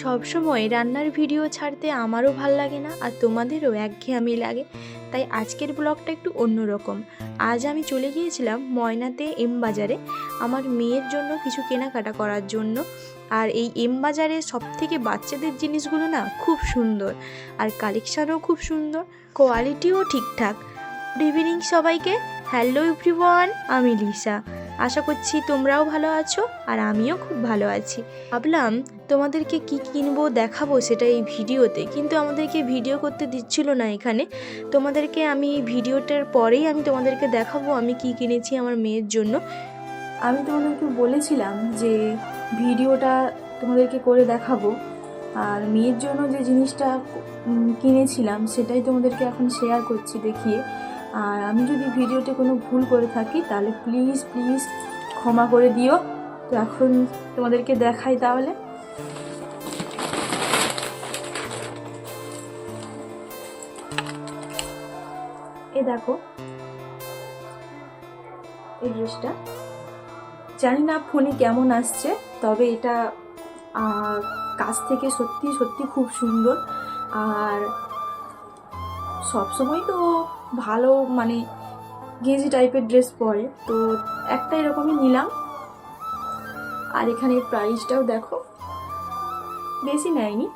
সবসময় রান্নার ভিডিও ছাড়তে আমারও ভাল লাগে না, আর তোমাদেরও একঘেয়েমি লাগে। তাই আজকের ব্লগটা একটু অন্যরকম। আজ আমি চলে গিয়েছিলাম ময়নাতে এম বাজারে আমার মেয়ের জন্য কিছু কেনাকাটা করার জন্য। আর এই এম বাজারে সবথেকে বাচ্চাদের জিনিসগুলো না খুব সুন্দর, আর কালেকশানও খুব সুন্দর, কোয়ালিটিও ঠিকঠাক। গুড ইভিনিং সবাইকে। হ্যালো এভরিওয়ান, আমি লিসা। আশা করছি তোমরাও ভালো আছো, আর আমিও খুব ভালো আছি। ভাবলাম তোমাদেরকে কি কিনবো দেখাবো সেটা এই ভিডিওতে, কিন্তু আমাদেরকে ভিডিও করতে দিচ্ছিল না এখানে। তোমাদেরকে আমি ভিডিওটার পরেই আমি তোমাদেরকে দেখাবো আমি কি কিনেছি আমার মেয়ের জন্য। আমি তোমাদেরকে বলেছিলাম যে ভিডিওটা তোমাদেরকে করে দেখাবো, আর মেয়ের জন্য যে জিনিসটা কিনেছিলাম সেটাই তোমাদেরকে এখন শেয়ার করছি দেখিয়ে। আর আমি যদি ভিডিওতে কোনো ভুল করে থাকি তাহলে প্লিজ প্লিজ ক্ষমা করে দিও। তো এখন তোমাদেরকে দেখাই তাহলে। এ দেখো এই ড্রেসটা, জানি না ফোনে কেমন আসছে, তবে এটা কাছ থেকে সত্যি সত্যি খুব সুন্দর। আর সবসময় তো ভালো মানে গেঞ্জি টাইপের ড্রেস পরে, তো একটা এরকমই নিলাম। আর এখানে প্রাইসটাও দেখো, বেশি নেয়নি,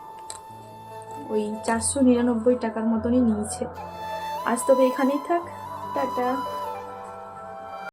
ওই 499 টাকার মতনই নিয়েছে। আজ তবে এখানেই থাক, টাটা।